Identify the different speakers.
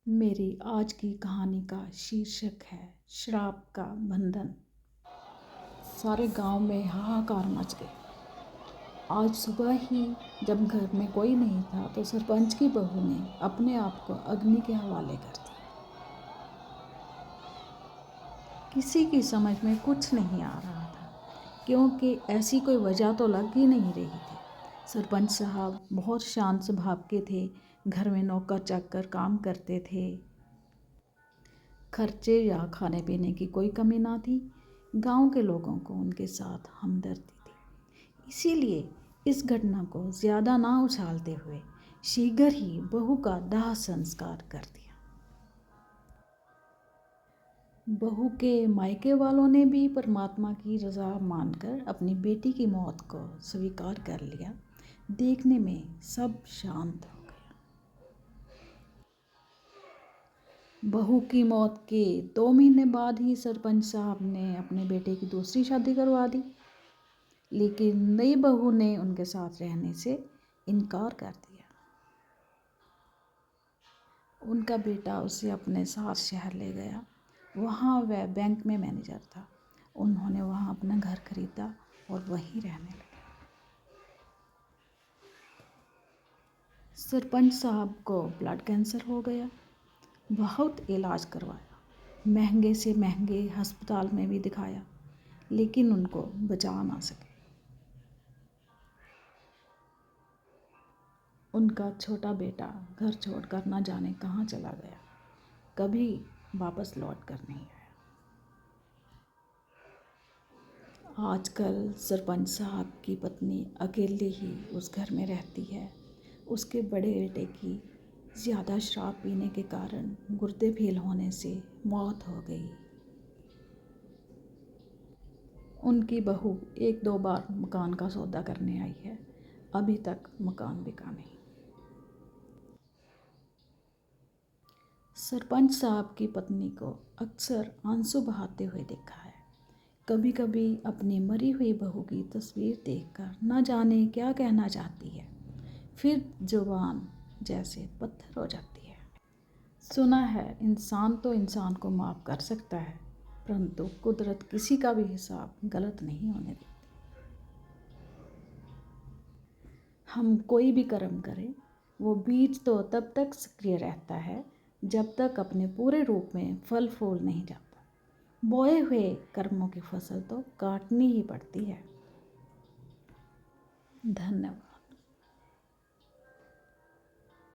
Speaker 1: मेरी आज की कहानी का शीर्षक है श्राप का बंधन। सारे गांव में हाहाकार मच गया। आज सुबह ही जब घर में कोई नहीं था तो सरपंच की बहू ने अपने आप को अग्नि के हवाले कर दिया। किसी की समझ में कुछ नहीं आ रहा था, क्योंकि ऐसी कोई वजह तो लग ही नहीं रही थी। सरपंच साहब बहुत शांत स्वभाव के थे। घर में नौकर चाकर काम करते थे। खर्चे या खाने पीने की कोई कमी ना थी। गांव के लोगों को उनके साथ हमदर्दी थी। इसीलिए इस घटना को ज़्यादा ना उछालते हुए शीघ्र ही बहू का दाह संस्कार कर दिया। बहू के मायके वालों ने भी परमात्मा की रज़ा मानकर अपनी बेटी की मौत को स्वीकार कर लिया। देखने में सब शांत हो गया। बहू की मौत के 2 महीने बाद ही सरपंच साहब ने अपने बेटे की दूसरी शादी करवा दी, लेकिन नई बहू ने उनके साथ रहने से इनकार कर दिया। उनका बेटा उसे अपने साथ शहर ले गया। वहाँ वह बैंक में मैनेजर था। उन्होंने वहाँ अपना घर खरीदा और वहीं रहने लगे। सरपंच साहब को ब्लड कैंसर हो गया। बहुत इलाज करवाया, महंगे से महंगे अस्पताल में भी दिखाया, लेकिन उनको बचा ना सके। उनका छोटा बेटा घर छोड़कर ना जाने कहाँ चला गया, कभी वापस लौट कर नहीं आया। आजकल सरपंच साहब की पत्नी अकेले ही उस घर में रहती है। उसके बड़े बेटे की ज़्यादा शराब पीने के कारण गुर्दे फेल होने से मौत हो गई। उनकी बहू 1-2 बार मकान का सौदा करने आई है, अभी तक मकान बिका नहीं। सरपंच साहब की पत्नी को अक्सर आंसू बहाते हुए देखा है। कभी कभी अपनी मरी हुई बहू की तस्वीर देखकर न जाने क्या कहना चाहती है, फिर जुबान जैसे पत्थर हो जाती है। सुना है इंसान तो इंसान को माफ़ कर सकता है, परंतु कुदरत किसी का भी हिसाब गलत नहीं होने देती। हम कोई भी कर्म करें, वो बीज तो तब तक सक्रिय रहता है जब तक अपने पूरे रूप में फल फूल नहीं जाता। बोए हुए कर्मों की फसल तो काटनी ही पड़ती है। धन्यवाद।